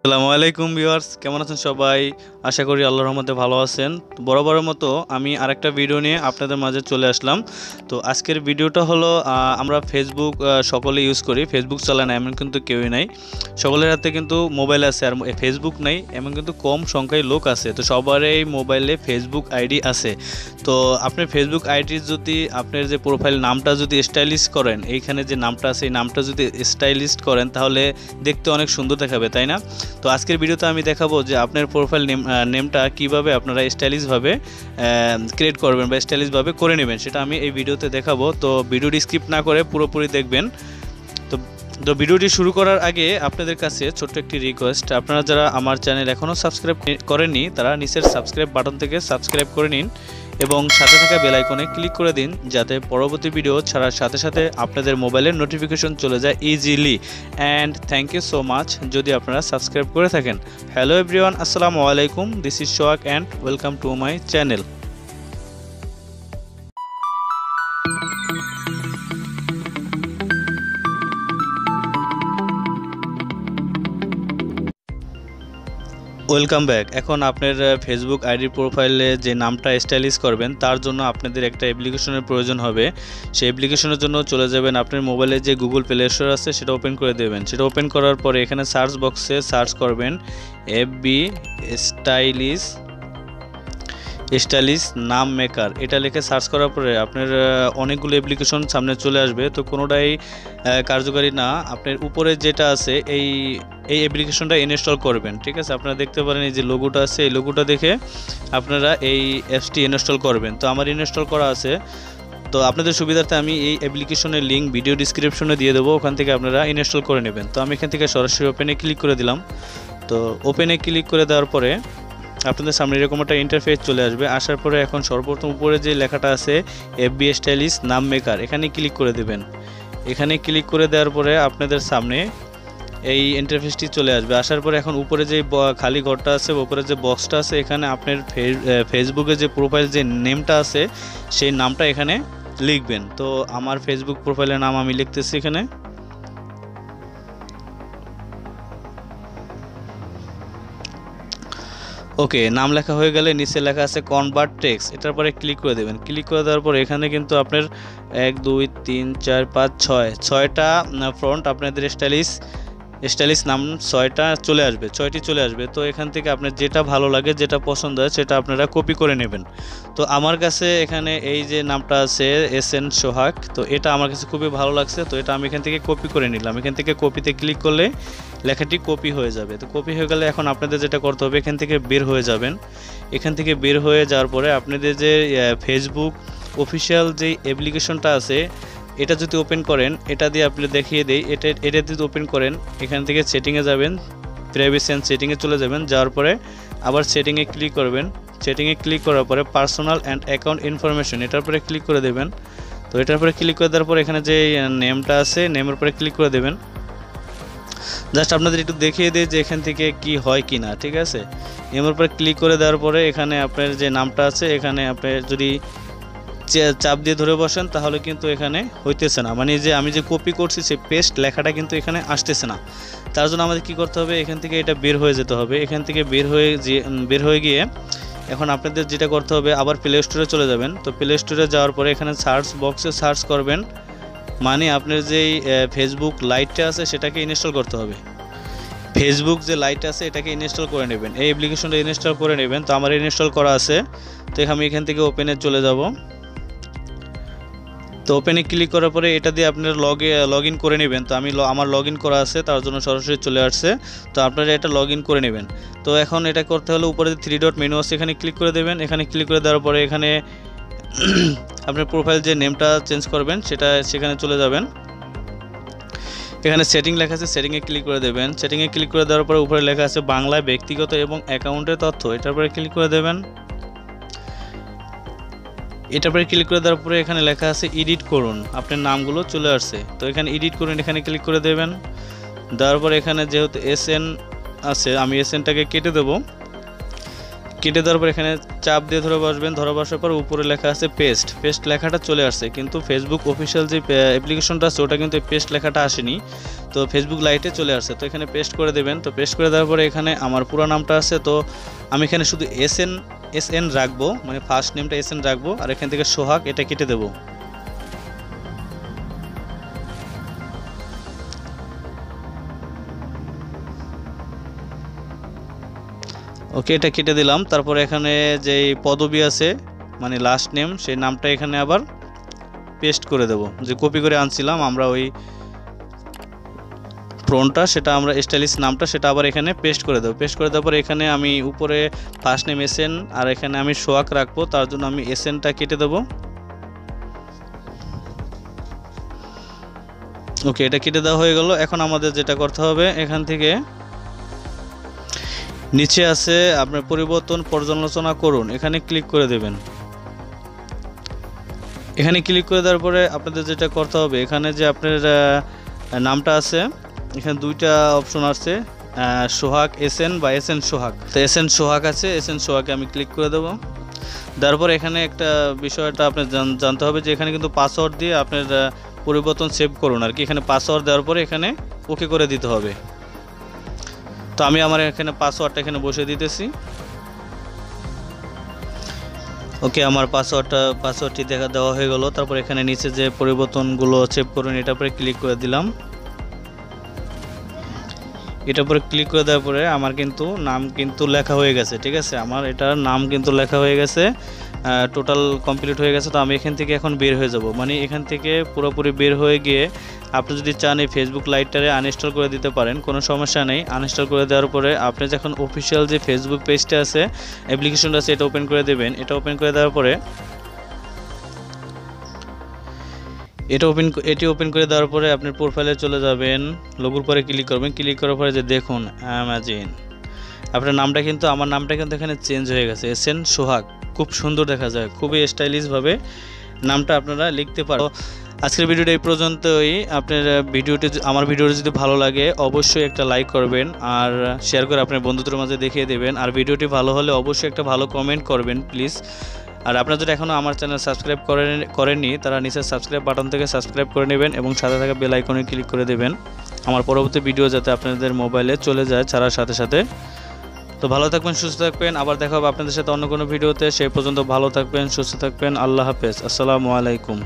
আসসালামু আলাইকুম ভিউয়ার্স, কেমন আছেন সবাই? আশা করি আল্লাহর রহমতে ভালো আছেন। তো বরাবরের মতো আমি আরেকটা ভিডিও নিয়ে আপনাদের মাঝে চলে আসলাম। তো আজকের ভিডিওটা হলো আমরা ফেসবুক সকলে ইউজ করি। ফেসবুক চালায় না এমন কিন্তু কেউই নাই। সকলের হাতে কিন্তু মোবাইল আছে, আর ফেসবুক নাই এমন কিন্তু কম সংখ্যায় লোক আছে। তো সবারই মোবাইলে ফেসবুক আইডি আছে। তো আপনি ফেসবুক আইডির যদি আপনার যে প্রোফাইল নামটা যদি স্টাইলিশ করেন, এইখানে যে নামটা আছে এই নামটা যদি স্টাইলিশ করেন তাহলে দেখতে অনেক সুন্দর দেখাবে, তাই না? তো আজকের ভিডিওতে আমি দেখাবো যে আপনার প্রোফাইল নেমটা কিভাবে আপনারা স্টাইলিশভাবে ক্রিয়েট করবেন বা স্টাইলিশভাবে করে নেবেন, সেটা আমি এই ভিডিওতে দেখাবো। তো ভিডিওটি স্কিপ না করে পুরোপুরি দেখবেন। তো ভিডিওটি শুরু করার আগে আপনাদের কাছে ছোট্ট একটি রিকোয়েস্ট, আপনারা যারা আমার চ্যানেল এখনও সাবস্ক্রাইব করেননি তারা নিচের সাবস্ক্রাইব বাটন থেকে সাবস্ক্রাইব করে নিন এবং সাথে থাকা বেল আইকনে ক্লিক করে দিন, যাতে পরবর্তী ভিডিও ছাড়ার সাথে সাথে আপনাদের মোবাইলের নোটিফিকেশন চলে যায় easily. And thank you so much যদি আপনারা সাবস্ক্রাইব করে থাকেন। হ্যালো এভরিওয়ান, আসসালামু আলাইকুম, this is Sohag and welcome to my channel. Welcome back. এখন আপনার ফেসবুক আইডি প্রোফাইলে যে নামটা স্টাইলিশ করবেন তার জন্য আপনাদের একটা অ্যাপ্লিকেশনের প্রয়োজন হবে। সেই অ্যাপ্লিকেশনের জন্য চলে যাবেন আপনার মোবাইলে যে গুগল প্লে স্টোর আছে সেটা ওপেন করে দেবেন। সেটা ওপেন করার পরে এখানে সার্চ বক্সে সার্চ করবেন এফবি স্টাইলিশ নাম মেকার, এটা লিখে সার্চ করার পরে আপনার অনেকগুলো অ্যাপ্লিকেশন সামনে চলে আসবে। তো কোনোটাই কার্যকারী না, আপনার উপরে যেটা আছে এই অ্যাপ্লিকেশনটা ইনস্টল করবেন। ঠিক আছে, আপনারা দেখতে পারেন এই যে লোগোটা আছে, এই লোগোটা দেখে আপনারা এই অ্যাপসটি ইনস্টল করবেন। তো আমার ইনস্টল করা আছে। তো আপনাদের সুবিধার্থে আমি এই অ্যাপ্লিকেশনের লিঙ্ক ভিডিও ডিসক্রিপশনে দিয়ে দেবো, ওখান থেকে আপনারা ইনস্টল করে নেবেন। তো আমি এখান থেকে সরাসরি ওপেনে ক্লিক করে দিলাম। তো ওপেনে ক্লিক করে দেওয়ার পরে আপনাদের সামনে এরকম একটা ইন্টারফেস চলে আসবে। আসার পরে এখন সর্বপ্রথম উপরে যে লেখাটা আছে এফবি স্টাইলিশ নাম মেকার, এখানে ক্লিক করে দেবেন। এখানে ক্লিক করে দেওয়ার পরে আপনাদের সামনে এই ইন্টারফেসটি চলে আসবে। আসার পরে এখন উপরে যে খালি ঘরটা আছে, উপরে যে বক্সটা আছে, এখানে আপনার ফেসবুকে যে প্রোফাইল যে নেমটা আছে সেই নামটা এখানে লিখবেন। তো আমার ফেসবুক প্রোফাইলের নাম আমি লিখতেছি এখানে। ওকে, নাম লেখা হয়ে গেলে নিচে লেখা আছে কনভার্ট টেক্সট, এটার পরে ক্লিক করে দেবেন। ক্লিক করে দেওয়ার পর এখানে কিন্তু আপনার 1 2 3 4 5 6টা ফ্রন্ট আপনাদের স্টাইলিশ নাম 6টা চলে আসবে, 6টি চলে আসবে। তো এখান থেকে আপনার যেটা ভালো লাগে, যেটা পছন্দ হয় সেটা আপনারা কপি করে নেবেন। তো আমার কাছে এখানে এই যে নামটা আছে সোহাগ, তো এটা আমার কাছে খুবই ভালো লাগছে। তো এটা আমি এখান থেকে কপি করে নিলাম। এখান থেকে কপিতে ক্লিক করলে লেখাটি কপি হয়ে যাবে। তো কপি হয়ে গেলে এখন আপনাদের যেটা করতে হবে, এখান থেকে বের হয়ে যাবেন। এখান থেকে বের হয়ে যাওয়ার পরে আপনাদের যে ফেসবুক অফিসিয়াল যে অ্যাপ্লিকেশনটা আছে এটা যদি ওপেন করেন, এটা দিয়ে আপনি দেখিয়ে দেই, এটা যদি ওপেন করেন এখান থেকে সেটিংয়ে যাবেন, প্রাইভেসি অ্যান্ড সেটিংয়ে চলে যাবেন। যাওয়ার পরে আবার সেটিংয়ে ক্লিক করবেন। সেটিংয়ে ক্লিক করার পরে পার্সোনাল অ্যান্ড অ্যাকাউন্ট ইনফরমেশন, এটার পরে ক্লিক করে দেবেন। তো এটার পরে ক্লিক করে দেওয়ার পরে এখানে যে নেমটা আছে নেমের পরে ক্লিক করে দেবেন। জাস্ট আপনাদের একটু দেখিয়ে দিই যে এখান থেকে কি হয় কি না। ঠিক আছে, নেমের পরে ক্লিক করে দেওয়ার পরে এখানে আপনার যে নামটা আছে এখানে আপনি যদি চাপ দিয়ে ধরে বসেন তাহলে কিন্তু এখানে হইতেছে না, মানে যে আমি যে কপি করছি সেই পেস্ট লেখাটা কিন্তু এখানে আসতেছে না। তার জন্য আমাদের কি করতে হবে, এখান থেকে এটা বের হয়ে যেতে হবে। এখান থেকে বের হয়ে গিয়ে এখন আপনাদের যেটা করতে হবে, আবার প্লে স্টোরে চলে যাবেন। তো প্লে স্টোরে যাওয়ার পরে এখানে সার্চ বক্সে সার্চ করবেন, মানে আপনার যেই ফেসবুক লাইটটা আছে সেটাকে ইনস্টল করতে হবে। ফেসবুক যে লাইট আছে এটাকে ইনস্টল করে নেবেন, এই অ্যাপ্লিকেশনটা ইনস্টল করে নেবেন। তো আমার ইনস্টল করা আছে। তো আমি এখান থেকে ওপেনে চলে যাব। তো ওপেনে ক্লিক করার পরে এটা দিয়ে আপনারা লগ ইন করে নেবেন। তো আমার লগ ইন করা আছে, তার জন্য সরাসরি চলে আসছে। তো আপনারা এটা লগ ইন করে নেবেন। তো এখন এটা করতে হলে উপরে যে 3 ডট মেনু আছে এখানে ক্লিক করে দেবেন। এখানে ক্লিক করে দেওয়ার পরে এখানে আপনার প্রোফাইল যে নেমটা চেঞ্জ করবেন সেখানে চলে যাবেন। এখানে সেটিং লেখা আছে, সেটিংয়ে ক্লিক করে দেবেন। সেটিংয়ে ক্লিক করে দেওয়ার পরে উপরে লেখা আছে বাংলায় ব্যক্তিগত এবং অ্যাকাউন্টের তথ্য, এটার পরে ক্লিক করে দেবেন। এটার পরে ক্লিক করে দেওয়ার পরে এখানে লেখা আছে এডিট করুন, আপনার নামগুলো চলে আসছে। তো এখানে এডিট করুন, এখানে ক্লিক করে দেবেন। দেওয়ার পরে এখানে যেহেতু এসএন আছে আমি এসএনটাকে কেটে দেবো। কেটে দেওয়ার পর এখানে চাপ দিয়ে ধরে বসবেন, ধরে বসার পর উপরে লেখা আছে পেস্ট, পেস্ট লেখাটা চলে আসছে, কিন্তু ফেসবুক অফিসিয়াল যে অ্যাপ্লিকেশনটা আছে ওটা কিন্তু পেস্ট লেখাটা আসেনি, তো ফেসবুক লাইটে চলে আসছে। তো এখানে পেস্ট করে দেবেন। তো পেস্ট করে দেওয়ার পরে এখানে আমার পুরো নামটা আছে, তো আমি এখানে শুধু এসএন রাখবো, মানে ফার্স্ট নেমটা এসএন রাখবো, আর এখান থেকে সোহাগ এটা কেটে দেবো। ওকে, এটা কেটে দিলাম। তারপরে এখানে যে পদবি আছে মানে লাস্ট নেম, সেই নামটা এখানে আবার পেস্ট করে দেব, যে কপি করে আনছিলাম আমরা ওই ফ্রন্টটা, সেটা আমরা স্টাইলিশ নামটা সেটা আবার এখানে পেস্ট করে দেবো। পেস্ট করে দেওয়ার পর এখানে আমি উপরে ফার্স্ট নেম এসএন আর এখানে আমি সোহাগ রাখবো, তার জন্য আমি এসএনটা কেটে দেবো। ওকে, এটা কেটে দেওয়া হয়ে গেল। এখন আমাদের যেটা করতে হবে, এখান থেকে নিচে আছে আপনার পরিবর্তন পর্যালোচনা করুন, এখানে ক্লিক করে দেবেন। এখানে ক্লিক করে দেওয়ার পরে আপনাদের যেটা করতে হবে, এখানে যে আপনার নামটা আছে, এখানে দুইটা অপশন আছে, সোহাগ এসএন বা এসএন সোহাগ। তো এসএন সোহাগ আছে, এসএন সোহাগে আমি ক্লিক করে দেবো। তারপর এখানে একটা বিষয়টা আপনার জানতে হবে যে এখানে কিন্তু পাসওয়ার্ড দিয়ে আপনার পরিবর্তন সেভ করুন আর কি। এখানে পাসওয়ার্ড দেওয়ার পরে এখানে ওকে করে দিতে হবে। তো আমি আমার এখানে পাসওয়ার্ডটা এখানে বসে দিতেছি। ওকে, আমার পাসওয়ার্ডটি দেওয়া হয়ে গেল। তারপর এখানে নিচে যে পরিবর্তনগুলো সেভ করুন এটার উপরে ক্লিক করে দিলাম। এটার উপরে ক্লিক করে দেওয়ার পরে আমার কিন্তু নাম কিন্তু লেখা হয়ে গেছে, ঠিক আছে, আমার এটার নাম কিন্তু লেখা হয়ে গেছে, টোটাল কমপ্লিট হয়ে গেছে। তো আমি এখান থেকে এখন বের হয়ে যাব, মানে এখান থেকে পুরোপুরি বের হয়ে গিয়ে আপনি যদি চান এই ফেসবুক লাইটটারে আনইনস্টল করে দিতে পারেন, কোনো সমস্যা নেই। আনইনস্টল করে দেওয়ার পরে আপনি যখন অফিসিয়াল যে ফেসবুক পেজটা আছে, অ্যাপ্লিকেশনটা আছে, এটা ওপেন করে দেবেন। এটা ওপেন করে দেওয়ার পরে এটি ওপেন করে দেওয়ার পরে আপনার প্রোফাইলে চলে যাবেন, লোগোর পরে ক্লিক করবেন। ক্লিক করার পরে যে দেখুন অ্যামাজিন, আপনার নামটা কিন্তু, আমার নামটা কিন্তু এখানে চেঞ্জ হয়ে গেছে, এসএন সোহাগ। খুব সুন্দর দেখা যায়, খুবই স্টাইলিশভাবে নামটা আপনারা লিখতে পারেন। আজকের ভিডিওটা এই পর্যন্তই। আপনার আমার ভিডিওটি যদি ভালো লাগে অবশ্যই একটা লাইক করবেন আর শেয়ার করে আপনার বন্ধুদের মাঝে দেখিয়ে দেবেন। আর ভিডিওটি ভালো হলে অবশ্যই একটা ভালো কমেন্ট করবেন প্লিজ। আর আপনারা যদি এখনও আমার চ্যানেল সাবস্ক্রাইব করেননি তারা নিচে সাবস্ক্রাইব বাটন থেকে সাবস্ক্রাইব করে নেবেন এবং সাথে থাকা বেল আইকনে ক্লিক করে দেবেন, আমার পরবর্তী ভিডিও যাতে আপনাদের মোবাইলে চলে যায় ছাড়ার সাথে সাথে। তো ভালো থাকবেন, সুস্থ থাকবেন, আবার দেখা হবে আপনাদের সাথে অন্য কোনো ভিডিওতে। সেই পর্যন্ত ভালো থাকবেন, সুস্থ থাকবেন, আল্লাহ হাফেজ, আসসালামু আলাইকুম।